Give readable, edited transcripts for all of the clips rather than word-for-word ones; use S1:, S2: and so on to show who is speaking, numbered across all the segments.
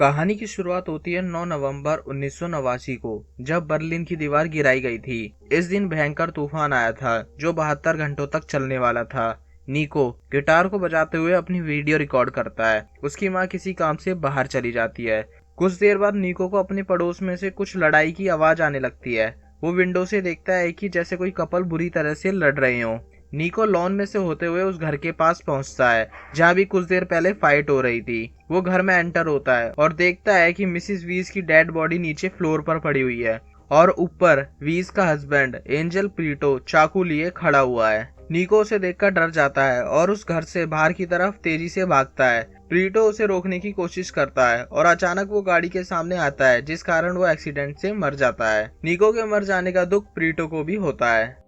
S1: कहानी की शुरुआत होती है 9 नवंबर 1989 को, जब बर्लिन की दीवार गिराई गई थी। इस दिन भयंकर तूफान आया था जो 72 घंटों तक चलने वाला था। निको गिटार को बजाते हुए अपनी वीडियो रिकॉर्ड करता है। उसकी माँ किसी काम से बाहर चली जाती है। कुछ देर बाद निको को अपने पड़ोस में से कुछ लड़ाई की आवाज आने लगती है। वो विंडो से देखता है कि जैसे कोई कपल बुरी तरह से लड़ रहे हो। निको लॉन में से होते हुए उस घर के पास पहुंचता है जहां भी कुछ देर पहले फाइट हो रही थी। वो घर में एंटर होता है और देखता है कि मिसिस वीज की डेड बॉडी नीचे फ्लोर पर पड़ी हुई है और ऊपर वीज का हस्बैंड एंजल प्रीटो चाकू लिए खड़ा हुआ है। निको उसे देखकर डर जाता है और उस घर से बाहर की तरफ तेजी से भागता है। प्रीटो उसे रोकने की कोशिश करता है और अचानक वो गाड़ी के सामने आता है, जिस कारण वो एक्सीडेंट से मर जाता है। निको के मर जाने का दुख प्रीटो को भी होता है।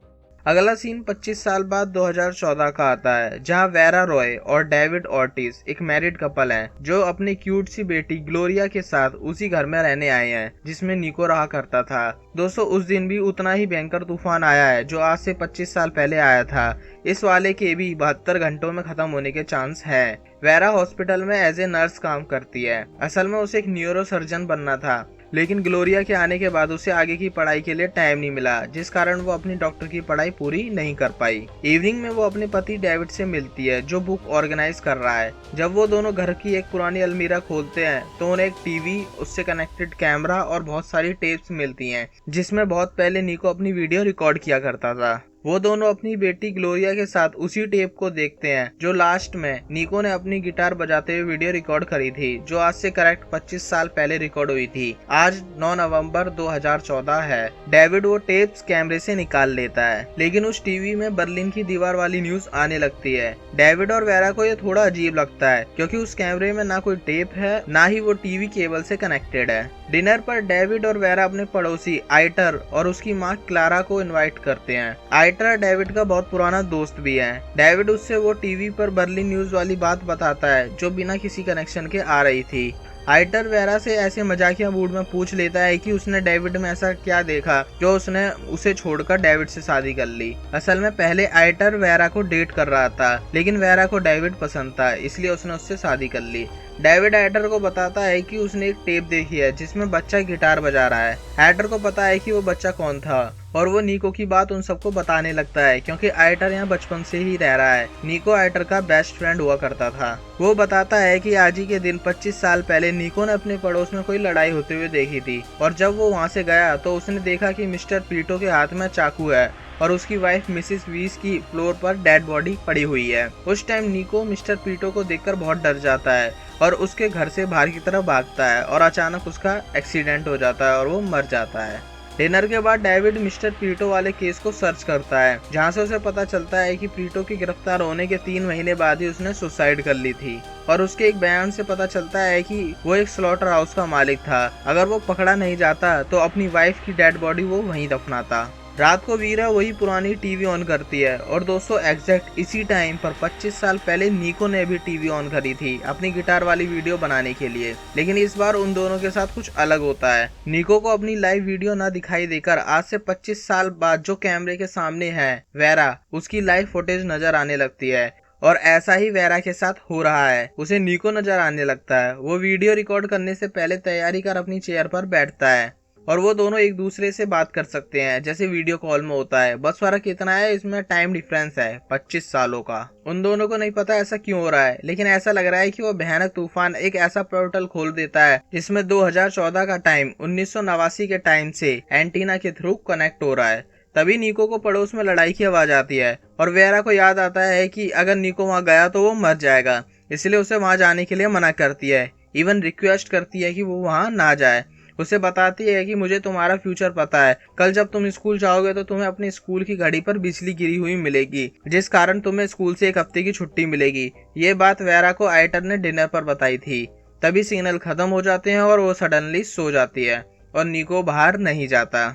S1: अगला सीन 25 साल बाद 2014 का आता है, जहां वेरा रॉय और डेविड ऑर्टिस एक मैरिड कपल हैं जो अपनी क्यूट सी बेटी ग्लोरिया के साथ उसी घर में रहने आए हैं जिसमें निको रहा करता था। दोस्तों, उस दिन भी उतना ही भयंकर तूफान आया है जो आज से 25 साल पहले आया था। इस वाले के भी 72 घंटों में खत्म होने के चांस है। वेरा हॉस्पिटल में एज ए नर्स काम करती है। असल में उसे एक न्यूरो सर्जन बनना था, लेकिन ग्लोरिया के आने के बाद उसे आगे की पढ़ाई के लिए टाइम नहीं मिला, जिस कारण वो अपनी डॉक्टर की पढ़ाई पूरी नहीं कर पाई। इवनिंग में वो अपने पति डेविड से मिलती है जो बुक ऑर्गेनाइज कर रहा है। जब वो दोनों घर की एक पुरानी अलमीरा खोलते हैं तो उन्हें एक टीवी, उससे कनेक्टेड कैमरा और बहुत सारी टेप्स मिलती हैं जिसमें बहुत पहले निको अपनी वीडियो रिकॉर्ड किया करता था। वो दोनों अपनी बेटी ग्लोरिया के साथ उसी टेप को देखते हैं जो लास्ट में निको ने अपनी गिटार बजाते हुए वीडियो रिकॉर्ड करी थी, जो आज से करेक्ट 25 साल पहले रिकॉर्ड हुई थी। आज 9 नवंबर 2014 है। डेविड वो टेप्स कैमरे से निकाल लेता है, लेकिन उस टीवी में बर्लिन की दीवार वाली न्यूज आने लगती है। डेविड और वेरा को ये थोड़ा अजीब लगता है क्योंकि उस कैमरे में ना कोई टेप है, ना ही वो टीवी केबल से कनेक्टेड है। डिनर पर डेविड और वेरा अपने पड़ोसी आइटर और उसकी माँ क्लारा को इनवाइट करते हैं। आइटर डेविड का बहुत पुराना दोस्त भी है। डेविड उससे वो टीवी पर बर्लिन न्यूज वाली बात बताता है जो बिना किसी कनेक्शन के आ रही थी। आइटर वेरा से ऐसे मजाकिया मूड में पूछ लेता है कि उसने डेविड में ऐसा क्या देखा जो उसने उसे छोड़कर डेविड से शादी कर ली। असल में पहले आइटर वेरा को डेट कर रहा था, लेकिन वेरा को डेविड पसंद था, इसलिए उसने उससे शादी कर ली। डेविड आइटर को बताता है कि उसने एक टेप देखी है जिसमें बच्चा गिटार बजा रहा है। आइटर को पता है कि वो बच्चा कौन था और वो निको की बात उन सबको बताने लगता है क्योंकि आइटर यहाँ बचपन से ही रह रहा है। निको आइटर का बेस्ट फ्रेंड हुआ करता था। वो बताता है कि आज ही के दिन 25 साल पहले निको ने अपने पड़ोस में कोई लड़ाई होते हुए देखी थी और जब वो वहाँ से गया तो उसने देखा कि मिस्टर पीटो के हाथ में चाकू है और उसकी वाइफ मिसिस वीस की फ्लोर पर डेड बॉडी पड़ी हुई है। उस टाइम निको मिस्टर पीटो को देखकर बहुत डर जाता है और उसके घर से बाहर की तरफ भागता है और अचानक उसका एक्सीडेंट हो जाता है और वो मर जाता है। डिनर के बाद डेविड मिस्टर पीटो वाले केस को सर्च करता है, जहां से उसे पता चलता है कि पीटो के गिरफ्तार होने के 3 महीने बाद ही उसने सुसाइड कर ली थी और उसके एक बयान से पता चलता है कि वो एक स्लॉटर हाउस का मालिक था। अगर वो पकड़ा नहीं जाता तो अपनी वाइफ की डेड बॉडी वो वहीं दफनाता। रात को वीरा वही पुरानी टीवी ऑन करती है और दोस्तों एग्जैक्ट इसी टाइम पर 25 साल पहले निको ने भी टीवी ऑन करी थी अपनी गिटार वाली वीडियो बनाने के लिए, लेकिन इस बार उन दोनों के साथ कुछ अलग होता है। निको को अपनी लाइव वीडियो ना दिखाई देकर आज से 25 साल बाद जो कैमरे के सामने है वेरा, उसकी लाइव फुटेज नजर आने लगती है और ऐसा ही वेरा के साथ हो रहा है। उसे निको नजर आने लगता है। वो वीडियो रिकॉर्ड करने से पहले तैयारी कर अपनी चेयर पर बैठता है और वो दोनों एक दूसरे से बात कर सकते हैं जैसे वीडियो कॉल में होता है। बस फर्क इतना है, इसमें टाइम डिफरेंस है 25 सालों का। उन दोनों को नहीं पता ऐसा क्यों हो रहा है, लेकिन ऐसा लग रहा है कि वो भयानक तूफान एक ऐसा पोर्टल खोल देता है जिसमें 2014 का टाइम 1989 के टाइम से एंटीना के थ्रू कनेक्ट हो रहा है। तभी निको को पड़ोस में लड़ाई की आवाज आती है और वेरा को याद आता है कि अगर निको वहां गया तो वो मर जाएगा, इसलिए उसे वहां जाने के लिए मना करती है। इवन रिक्वेस्ट करती है कि वो वहां ना जाए। उसे बताती है कि मुझे तुम्हारा फ्यूचर पता है, कल जब तुम स्कूल जाओगे तो तुम्हें अपने स्कूल की घड़ी पर बिजली गिरी हुई मिलेगी, जिस कारण तुम्हें स्कूल से 1 हफ्ते की छुट्टी मिलेगी। ये बात वेरा को आइटर ने डिनर पर बताई थी। तभी सिग्नल खत्म हो जाते हैं और वो सडनली सो जाती है और निको बाहर नहीं जाता।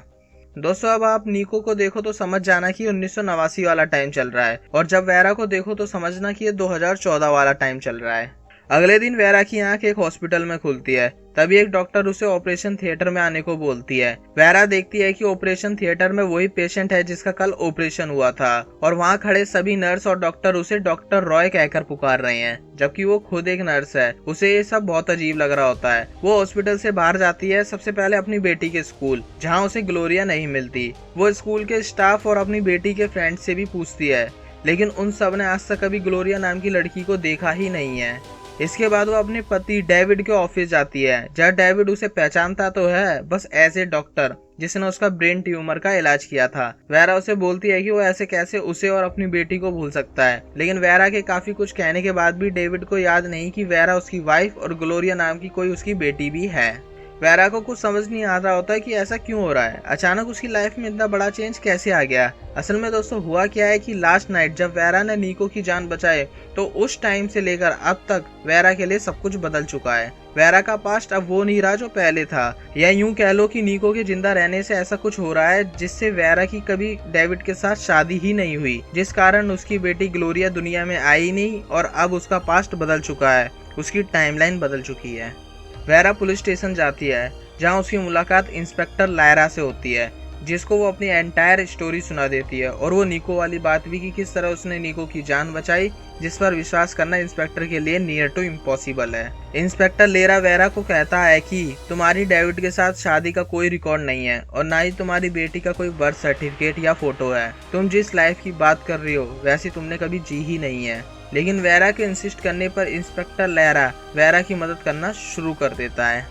S1: दोस्तों, अब आप निको को देखो तो समझ जाना कि 1989 वाला टाइम चल रहा है और जब वेरा को देखो तो समझना कि ये 2014 वाला टाइम चल रहा है। अगले दिन वेरा की आंख एक हॉस्पिटल में खुलती है। तभी एक डॉक्टर उसे ऑपरेशन थिएटर में आने को बोलती है। वेरा देखती है कि ऑपरेशन थिएटर में वही पेशेंट है जिसका कल ऑपरेशन हुआ था और वहाँ खड़े सभी नर्स और डॉक्टर उसे डॉक्टर रॉय कहकर पुकार रहे हैं, जबकि वो खुद एक नर्स है। उसे ये सब बहुत अजीब लग रहा होता है। वो हॉस्पिटल से बाहर जाती है, सबसे पहले अपनी बेटी के स्कूल, जहाँ उसे ग्लोरिया नहीं मिलती। वो स्कूल के स्टाफ और अपनी बेटी के फ्रेंड से भी पूछती है, लेकिन उन सब ने आज तक कभी ग्लोरिया नाम की लड़की को देखा ही नहीं है। इसके बाद वो अपने पति डेविड के ऑफिस जाती है, जहाँ डेविड उसे पहचानता तो है, बस एज ए डॉक्टर जिसने उसका ब्रेन ट्यूमर का इलाज किया था। वेरा उसे बोलती है कि वो ऐसे कैसे उसे और अपनी बेटी को भूल सकता है, लेकिन वेरा के काफी कुछ कहने के बाद भी डेविड को याद नहीं कि वेरा उसकी वाइफ और ग्लोरिया नाम की कोई उसकी बेटी भी है। वेरा को कुछ समझ नहीं आ रहा होता है कि ऐसा क्यों हो रहा है, अचानक उसकी लाइफ में इतना बड़ा चेंज कैसे आ गया। असल में दोस्तों हुआ क्या है कि लास्ट नाइट जब वेरा ने निको की जान बचाए, तो उस टाइम से लेकर अब तक वेरा के लिए सब कुछ बदल चुका है। वेरा का पास्ट अब वो नहीं रहा जो पहले था, या यूं कह लो कि निको के जिंदा रहने से ऐसा कुछ हो रहा है जिससे वेरा की कभी डेविड के साथ शादी ही नहीं हुई, जिस कारण उसकी बेटी ग्लोरिया दुनिया में आई नहीं और अब उसका पास्ट बदल चुका है, उसकी टाइमलाइन बदल चुकी है। वेरा पुलिस स्टेशन जाती है, जहां उसकी मुलाकात इंस्पेक्टर लायरा से होती है, जिसको वो अपनी एंटायर स्टोरी सुना देती है और वो निको वाली बात भी कि किस तरह उसने निको की जान बचाई, जिस पर विश्वास करना इंस्पेक्टर के लिए नियर टू इम्पॉसिबल है। इंस्पेक्टर लेरा वेरा को कहता है कि तुम्हारी डेविड के साथ शादी का कोई रिकॉर्ड नहीं है और ना ही तुम्हारी बेटी का कोई बर्थ सर्टिफिकेट या फोटो है। तुम जिस लाइफ की बात कर रही हो वैसी तुमने कभी जी ही नहीं है। लेकिन वेरा के इंसिस्ट करने पर इंस्पेक्टर लेरा वेरा की मदद करना शुरू कर देता है।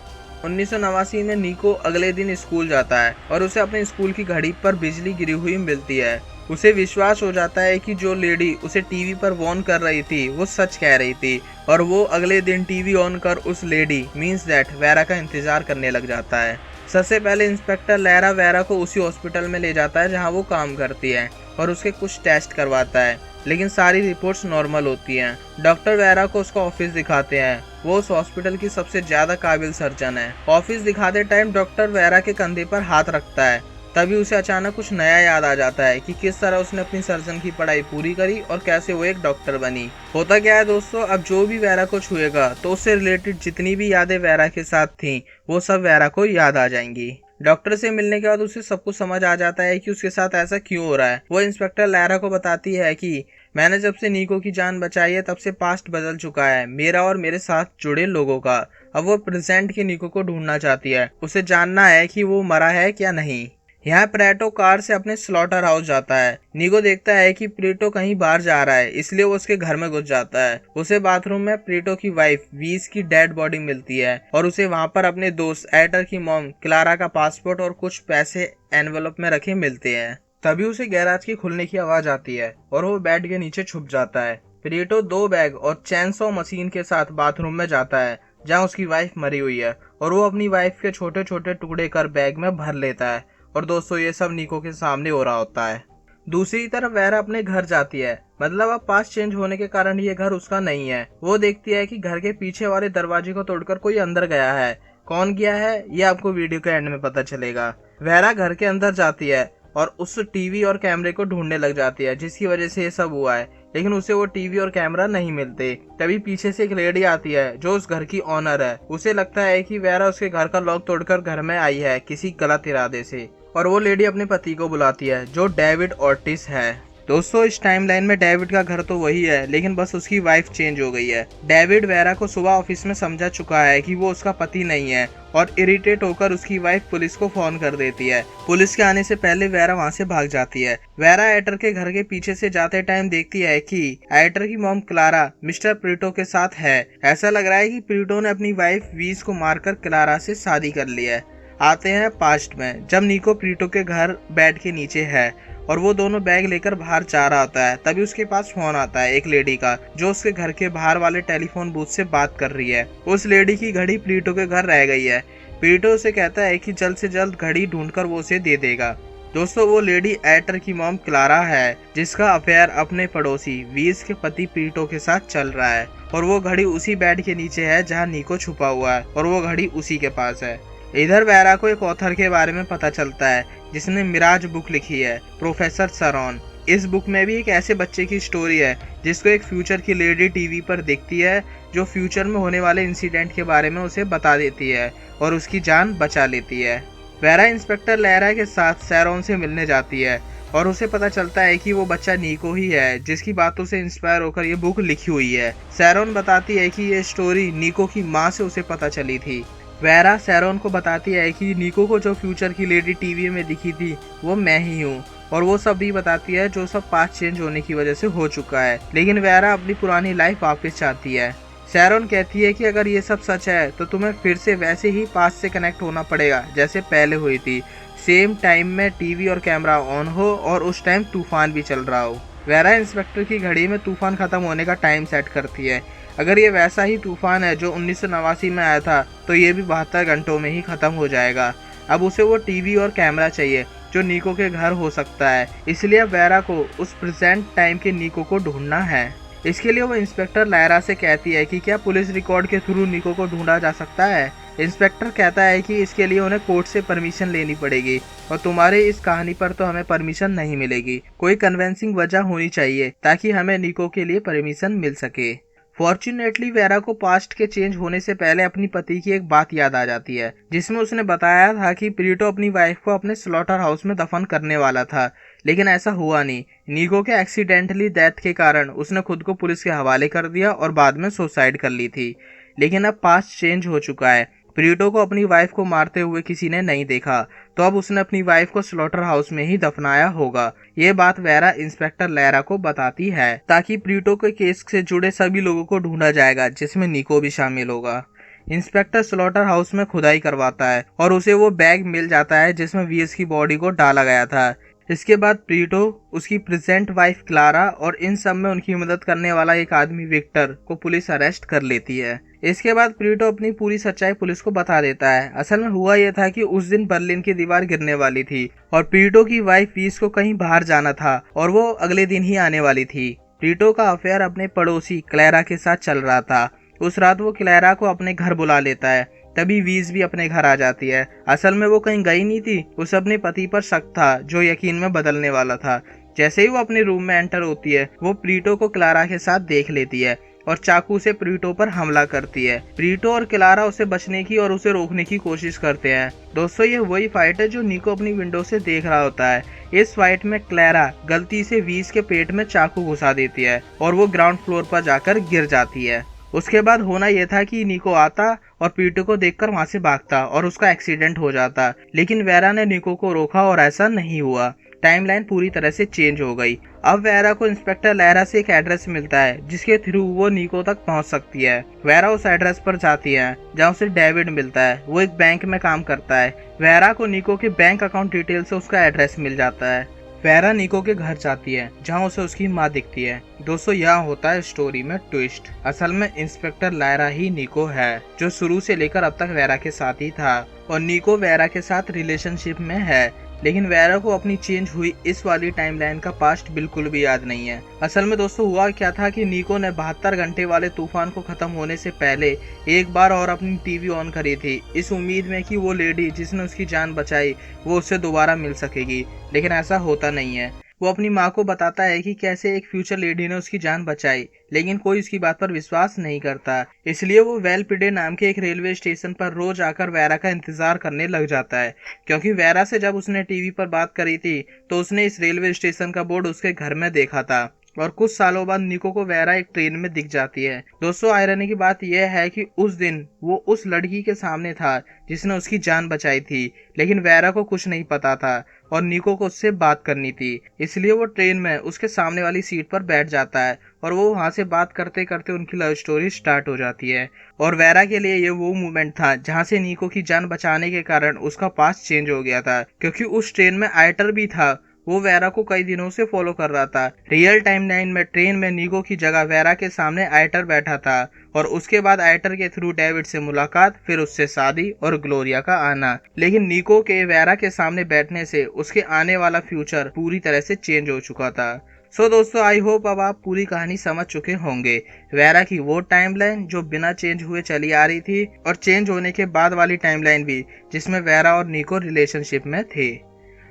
S1: 1989 में निको अगले दिन स्कूल जाता है और उसे अपने स्कूल की घड़ी पर बिजली गिरी हुई मिलती है। उसे विश्वास हो जाता है कि जो लेडी उसे टीवी पर वॉर्न कर रही थी वो सच कह रही थी और वो अगले दिन टीवी ऑन कर उस लेडी मींस दैट वेरा का इंतजार करने लग जाता है। सबसे पहले इंस्पेक्टर लेरा वेरा को उसी हॉस्पिटल में ले जाता है जहां वो काम करती है और उसके कुछ टेस्ट करवाता है, लेकिन सारी रिपोर्ट्स नॉर्मल होती हैं। डॉक्टर वेरा को उसका ऑफिस दिखाते हैं। वो उस हॉस्पिटल की सबसे ज्यादा काबिल सर्जन है। ऑफिस दिखाते टाइम डॉक्टर वेरा के कंधे पर हाथ रखता है। तभी उसे अचानक कुछ नया याद आ जाता है कि किस तरह उसने अपनी सर्जन की पढ़ाई पूरी करी और कैसे वो एक डॉक्टर बनी। होता क्या है दोस्तों, अब जो भी वेरा को छुएगा तो उससे रिलेटेड जितनी भी यादें वेरा के साथ थी वो सब वेरा को याद आ जाएंगी। डॉक्टर से मिलने के बाद उसे सब कुछ समझ आ जाता है कि उसके साथ ऐसा क्यों हो रहा है। वो इंस्पेक्टर लैरा को बताती है कि मैंने जब से निको की जान बचाई है तब से पास्ट बदल चुका है, मेरा और मेरे साथ जुड़े लोगों का। अब वो प्रेजेंट के निको को ढूंढना चाहती है। उसे जानना है कि वो मरा है क्या नहीं। यहाँ प्रेटो कार से अपने स्लॉटर हाउस जाता है। निको देखता है कि प्रीटो कहीं बाहर जा रहा है, इसलिए वो उसके घर में घुस जाता है। उसे बाथरूम में प्रीटो की वाइफ वीज की डेड बॉडी मिलती है और उसे वहाँ पर अपने दोस्त एटर की मॉम क्लारा का पासपोर्ट और कुछ पैसे एनवेलप में रखे मिलते हैं। तभी उसे गैराज की खुलने की आवाज आती है और वो बेड के नीचे छुप जाता है। प्रीटो 2 बैग और चैनसॉ मशीन के साथ बाथरूम में जाता है जहाँ उसकी वाइफ मरी हुई है और वो अपनी वाइफ के छोटे छोटे टुकड़े कर बैग में भर लेता है। और दोस्तों ये सब निको के सामने हो रहा होता है। दूसरी तरफ वेरा अपने घर जाती है, मतलब अब पास चेंज होने के कारण ये घर उसका नहीं है। वो देखती है कि घर के पीछे वाले दरवाजे को तोड़कर कोई अंदर गया है। कौन गया है ये आपको वीडियो के एंड में पता चलेगा। वेरा घर के अंदर जाती है और उस टीवी और कैमरे को ढूंढने लग जाती है जिसकी वजह से ये सब हुआ है, लेकिन उसे वो टीवी और कैमरा नहीं मिलते। तभी पीछे से एक लेडी आती है जो उस घर की ऑनर है। उसे लगता है कि वेरा उसके घर का लॉक तोड़कर घर में आई है किसी गलत इरादे से, और वो लेडी अपने पति को बुलाती है जो डेविड ऑर्टिस है। दोस्तों इस टाइमलाइन में डेविड का घर तो वही है, लेकिन बस उसकी वाइफ चेंज हो गई है। डेविड वेरा को सुबह ऑफिस में समझा चुका है कि वो उसका पति नहीं है और इरिटेट होकर उसकी वाइफ पुलिस को फोन कर देती है। पुलिस के आने से पहले वेरा वहां से भाग जाती है। वेरा एटर के घर के पीछे से जाते टाइम देखती है कि एटर की मॉम क्लारा मिस्टर प्रीटो के साथ है। ऐसा लग रहा है कि प्रीटो ने अपनी वाइफ वीज को मारकर क्लारा से शादी कर ली है। आते हैं पास्ट में, जब निको प्रीटो के घर बेड के नीचे है और वो दोनों बैग लेकर बाहर जा रहा होता है। तभी उसके पास फोन आता है एक लेडी का जो उसके घर के बाहर वाले टेलीफोन बूथ से बात कर रही है। उस लेडी की घड़ी प्रीटो के घर रह गई है। प्रीटो उसे कहता है कि जल्द से जल्द घड़ी ढूंढकर वो उसे दे देगा। दोस्तों वो लेडी एटर की मॉम क्लारा है जिसका अफेयर अपने पड़ोसी वीज के पति प्रीटो के साथ चल रहा है, और वो घड़ी उसी बेड के नीचे है जहाँ निको छुपा हुआ है और वो घड़ी उसी के पास है। इधर वेरा को एक ऑथर के बारे में पता चलता है जिसने मिराज बुक लिखी है, प्रोफेसर सरॉन। इस बुक में भी एक ऐसे बच्चे की स्टोरी है जिसको एक फ्यूचर की लेडी टीवी पर देखती है जो फ्यूचर में होने वाले इंसिडेंट के बारे में उसे बता देती है और उसकी जान बचा लेती है। वेरा इंस्पेक्टर लैरा के साथ सैरोन से मिलने जाती है और उसे पता चलता है कि वो बच्चा नीको ही है जिसकी बातों से इंस्पायर होकर ये बुक लिखी हुई है। सैरोन बताती है कि ये स्टोरी नीको की माँ से उसे पता चली थी। वेरा सैरोन को बताती है कि नीको को जो फ्यूचर की लेडी टीवी में दिखी थी वो मैं ही हूँ, और वो सब भी बताती है जो सब पास्ट चेंज होने की वजह से हो चुका है, लेकिन वेरा अपनी पुरानी लाइफ वापस चाहती है। सैरोन कहती है कि अगर ये सब सच है तो तुम्हें फिर से वैसे ही पास्ट से कनेक्ट होना पड़ेगा जैसे पहले हुई थी, सेम टाइम में टीवी और कैमरा ऑन हो और उस टाइम तूफान भी चल रहा हो। वेरा इंस्पेक्टर की घड़ी में तूफान खत्म होने का टाइम सेट करती है। अगर ये वैसा ही तूफान है जो 1989 में आया था तो ये भी 72 घंटों में ही खत्म हो जाएगा। अब उसे वो टीवी और कैमरा चाहिए जो नीको के घर हो सकता है, इसलिए वेरा को उस प्रेजेंट टाइम के नीको को ढूंढना है। इसके लिए वो इंस्पेक्टर लायरा से कहती है कि क्या पुलिस रिकॉर्ड के थ्रू नीको को ढूंढा जा सकता है। इंस्पेक्टर कहता है कि इसके लिए उन्हें कोर्ट से परमिशन लेनी पड़ेगी और तुम्हारे इस कहानी पर तो हमें परमिशन नहीं मिलेगी, कोई कन्विंसिंग वजह होनी चाहिए ताकि हमें नीको के लिए परमिशन मिल सके। फॉर्चुनेटली वेरा को पास्ट के चेंज होने से पहले अपनी पति की एक बात याद आ जाती है जिसमें उसने बताया था कि प्रीटो अपनी वाइफ को अपने स्लॉटर हाउस में दफन करने वाला था, लेकिन ऐसा हुआ नहीं। नीको के एक्सीडेंटली डेथ के कारण उसने खुद को पुलिस के हवाले कर दिया और बाद में सुसाइड कर ली थी। लेकिन अब पास्ट चेंज हो चुका है, प्रीटो को अपनी वाइफ को मारते हुए किसी ने नहीं देखा, तो अब उसने अपनी वाइफ को स्लॉटर हाउस में ही दफनाया होगा। ये बात वेरा इंस्पेक्टर लैरा को बताती है ताकि प्रीटो के केस से जुड़े सभी लोगों को ढूंढा जाएगा जिसमें नीको भी शामिल होगा। इंस्पेक्टर स्लॉटर हाउस में खुदाई करवाता है और उसे वो बैग मिल जाता है जिसमें वीएस की बॉडी को डाला गया था। इसके बाद प्रीटो, उसकी प्रेजेंट वाइफ क्लारा और इन सब में उनकी मदद करने वाला एक आदमी विक्टर को पुलिस अरेस्ट कर लेती है। इसके बाद प्रीटो अपनी पूरी सच्चाई पुलिस को बता देता है। असल में हुआ यह था कि उस दिन बर्लिन की दीवार गिरने वाली थी और प्रीटो की वाइफ वीस को कहीं बाहर जाना था और वो अगले दिन ही आने वाली थी। प्रीटो का अफेयर अपने पड़ोसी क्लैरा के साथ चल रहा था। उस रात वो क्लैरा को अपने घर बुला लेता है, तभी वीज भी अपने घर आ जाती है। असल में वो कहीं गई नहीं थी, उसे अपने पति पर शक था जो यकीन में बदलने वाला था। जैसे ही वो अपने रूम में एंटर होती है वो प्रीटो को क्लारा के साथ देख लेती है और चाकू से प्रीटो पर हमला करती है। प्रीटो और क्लारा उसे बचने की और उसे रोकने की कोशिश करते हैं। दोस्तों, ये वही फाइट है जो नीको अपनी विंडो से देख रहा होता है। इस फाइट में क्लैरा गलती से वीज के पेट में चाकू घुसा देती है और वो ग्राउंड फ्लोर पर जाकर गिर जाती है। उसके बाद होना यह था कि नीको आता और प्रीटो को देखकर वहां से भागता और उसका एक्सीडेंट हो जाता, लेकिन वेरा ने नीको को रोका और ऐसा नहीं हुआ। टाइमलाइन पूरी तरह से चेंज हो गई। अब वेरा को इंस्पेक्टर लैरा से एक एड्रेस मिलता है जिसके थ्रू वो नीको तक पहुंच सकती है। वेरा उस एड्रेस पर जाती है जहां उसे डेविड मिलता है, वो एक बैंक में काम करता है। वेरा को नीको के बैंक अकाउंट डिटेल से उसका एड्रेस मिल जाता है। वेरा नीको के घर जाती है जहां उसे उसकी माँ दिखती है। दोस्तों, यहाँ होता है स्टोरी में ट्विस्ट। असल में इंस्पेक्टर लायरा ही नीको है जो शुरू से लेकर अब तक वेरा के साथ ही था और नीको वेरा के साथ रिलेशनशिप में है, लेकिन वेरा को अपनी चेंज हुई इस वाली टाइमलाइन का पास्ट बिल्कुल भी याद नहीं है। असल में दोस्तों हुआ क्या था कि नीको ने 72 घंटे वाले तूफान को खत्म होने से पहले एक बार और अपनी टीवी ऑन करी थी इस उम्मीद में कि वो लेडी जिसने उसकी जान बचाई वो उससे दोबारा मिल सकेगी, लेकिन ऐसा होता नहीं है। वो अपनी माँ को बताता है कि कैसे एक फ्यूचर लेडी ने उसकी जान बचाई, लेकिन कोई उसकी बात पर विश्वास नहीं करता। इसलिए वो वेलपिडे नाम के एक रेलवे स्टेशन पर रोज आकर वेरा का इंतजार करने लग जाता है, क्योंकि वेरा से जब उसने टीवी पर बात करी थी तो उसने इस रेलवे स्टेशन का बोर्ड उसके घर में देखा था। और कुछ सालों बाद नीको को वेरा एक ट्रेन में दिख जाती है। दोस्तों, आयरनी की बात यह है कि उस दिन वो उस लड़की के सामने था जिसने उसकी जान बचाई थी, लेकिन वेरा को कुछ नहीं पता था और नीको को उससे बात करनी थी। इसलिए वो ट्रेन में उसके सामने वाली सीट पर बैठ जाता है और वो वहां से बात करते करते उनकी लव स्टोरी स्टार्ट हो जाती है। और वेरा के लिए ये वो मोमेंट था जहां से नीको की जान बचाने के कारण उसका पास्ट चेंज हो गया था, क्योंकि उस ट्रेन में आइटर भी था। वो वेरा को कई दिनों से फॉलो कर रहा था। रियल टाइम लाइन में ट्रेन में नीको की जगह वेरा के सामने आइटर बैठा था और उसके बाद आइटर के थ्रू डेविड से मुलाकात, फिर उससे शादी और ग्लोरिया का आना। लेकिन नीको के वेरा के सामने बैठने से उसके आने वाला फ्यूचर पूरी तरह से चेंज हो चुका था। सो दोस्तों, आई होप अब आप पूरी कहानी समझ चुके होंगे। वेरा की वो टाइमलाइन जो बिना चेंज हुए चली आ रही थी और चेंज होने के बाद वाली टाइमलाइन भी जिसमें वेरा और नीको रिलेशनशिप में थे।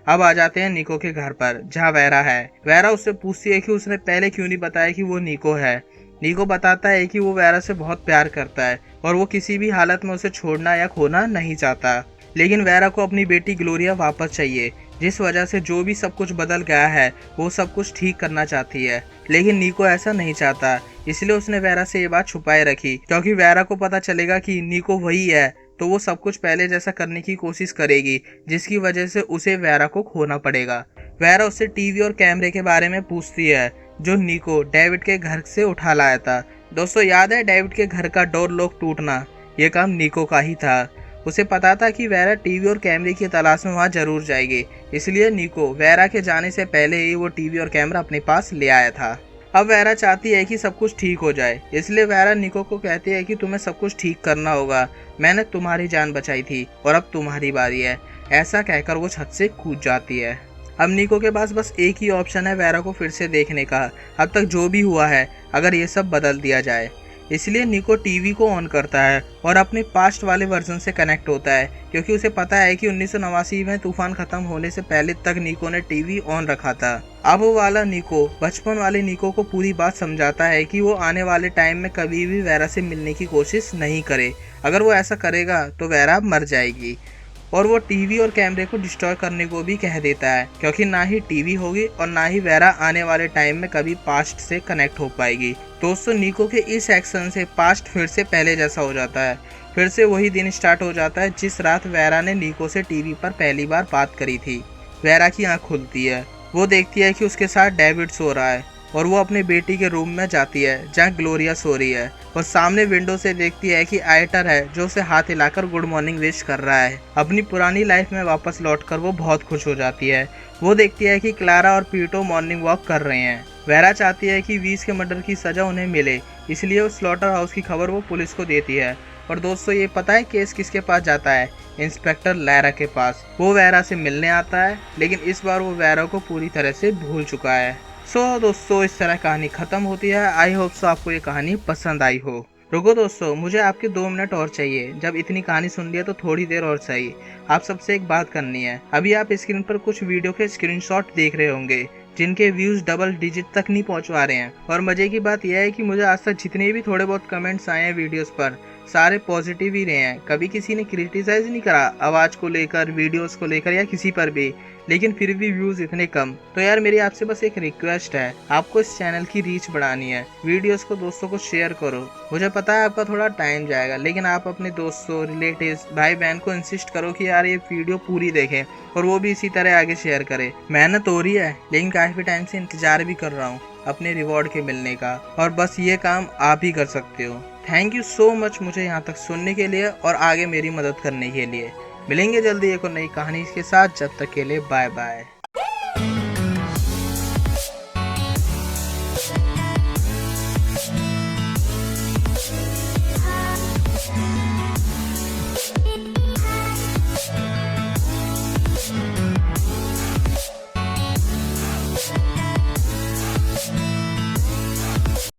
S1: अब आ जाते हैं नीको के घर पर जहाँ वेरा है। वेरा उससे पूछती है कि उसने पहले क्यों नहीं बताया कि वो नीको है। नीको बताता है कि वो वेरा से बहुत प्यार करता है और वो किसी भी हालत में उसे छोड़ना या खोना नहीं चाहता। लेकिन वेरा को अपनी बेटी ग्लोरिया वापस चाहिए, जिस वजह से जो भी सब कुछ बदल गया है वो सब कुछ ठीक करना चाहती है। लेकिन नीको ऐसा नहीं चाहता, इसलिए उसने वेरा से ये बात छुपाए रखी, क्योंकि वेरा को पता चलेगा कि नीको वही है तो वो सब कुछ पहले जैसा करने की कोशिश करेगी, जिसकी वजह से उसे वेरा को खोना पड़ेगा। वेरा उससे टीवी और कैमरे के बारे में पूछती है जो नीको डेविड के घर से उठा लाया था। दोस्तों याद है डेविड के घर का डोर लॉक टूटना, ये काम नीको का ही था। उसे पता था कि वेरा टीवी और कैमरे की तलाश में वहां जरूर जाएगी, इसलिए नीको वेरा के जाने से पहले ही वो टीवी और कैमरा अपने पास ले आया था। अब वेरा चाहती है कि सब कुछ ठीक हो जाए, इसलिए वेरा नीको को कहती है कि तुम्हें सब कुछ ठीक करना होगा, मैंने तुम्हारी जान बचाई थी और अब तुम्हारी बारी है। ऐसा कहकर वो छत से कूद जाती है। अब नीको के पास बस एक ही ऑप्शन है वेरा को फिर से देखने का। अब तक जो भी हुआ है अगर ये सब बदल दिया जाए, इसलिए नीको टीवी को ऑन करता है और अपने पास्ट वाले वर्जन से कनेक्ट होता है, क्योंकि उसे पता है कि 1989 में तूफान खत्म होने से पहले तक नीको ने टीवी ऑन रखा था। अब वो वाला नीको बचपन वाले नीको को पूरी बात समझाता है कि वो आने वाले टाइम में कभी भी वेरा से मिलने की कोशिश नहीं करे। अगर वो ऐसा करेगा तो वेरा मर जाएगी। और वो टीवी और कैमरे को डिस्ट्रॉय करने को भी कह देता है, क्योंकि ना ही टीवी होगी और ना ही वेरा आने वाले टाइम में कभी पास्ट से कनेक्ट हो पाएगी। दोस्तों नीको के इस एक्शन से पास्ट फिर से पहले जैसा हो जाता है। फिर से वही दिन स्टार्ट हो जाता है जिस रात वेरा ने नीको से टीवी पर पहली बार बात करी थी। वेरा की आंख खुलती है, वो देखती है कि उसके साथ डेविड सो रहा है और वो अपने बेटी के रूम में जाती है जहाँ ग्लोरिया सो रही है और सामने विंडो से देखती है कि आयटर है जो उसे हाथ हिलाकर गुड मॉर्निंग विश कर रहा है। अपनी पुरानी लाइफ में वापस लौटकर वो बहुत खुश हो जाती है। वो देखती है कि क्लारा और पीटो मॉर्निंग वॉक कर रहे हैं। वेरा चाहती है कि वीस के मर्डर की सजा उन्हें मिले, इसलिए उस स्लॉटर हाउस की खबर वो पुलिस को देती है। और दोस्तों ये पता है केस किसके पास जाता है? इंस्पेक्टर लैरा के पास। वो वेरा से मिलने आता है, लेकिन इस बार वो वेरा को पूरी तरह से भूल चुका है। दोस्तों इस तरह कहानी खत्म होती है। आई होप सो आपको ये कहानी पसंद आई हो। रुको दोस्तों, मुझे आपके 2 मिनट और चाहिए। जब इतनी कहानी सुन लिया तो थोड़ी देर और चाहिए। आप सबसे एक बात करनी है। अभी आप स्क्रीन पर कुछ वीडियो के स्क्रीनशॉट देख रहे होंगे जिनके व्यूज डबल डिजिट तक नहीं पहुंचवा रहे हैं। और मजे की बात यह है कि मुझे आज तक जितने भी थोड़े बहुत कमेंट्स आए हैं वीडियोस पर, सारे पॉजिटिव ही रहे हैं। कभी किसी ने क्रिटिसाइज नहीं करा आवाज को लेकर, वीडियोस को लेकर या किसी पर भी। लेकिन फिर भी व्यूज इतने कम। तो यार मेरी आपसे बस एक रिक्वेस्ट है, आपको इस चैनल की रीच बढ़ानी है। वीडियोस को दोस्तों को शेयर करो। मुझे पता है आपका थोड़ा टाइम जाएगा, लेकिन आप अपने दोस्तों, रिलेटिव्स, भाई बहन को इंसिस्ट करो कि यार ये वीडियो पूरी देखें और वो भी इसी तरह आगे शेयर करें। मेहनत हो रही है, लेकिन काफी टाइम से इंतजार भी कर रहा हूँ अपने रिवॉर्ड के मिलने का, और बस ये काम आप ही कर सकते हो। थैंक यू सो मच मुझे यहाँ तक सुनने के लिए और आगे मेरी मदद करने के लिए। मिलेंगे जल्दी एक और नई कहानी के साथ। जब तक के लिए बाय बाय।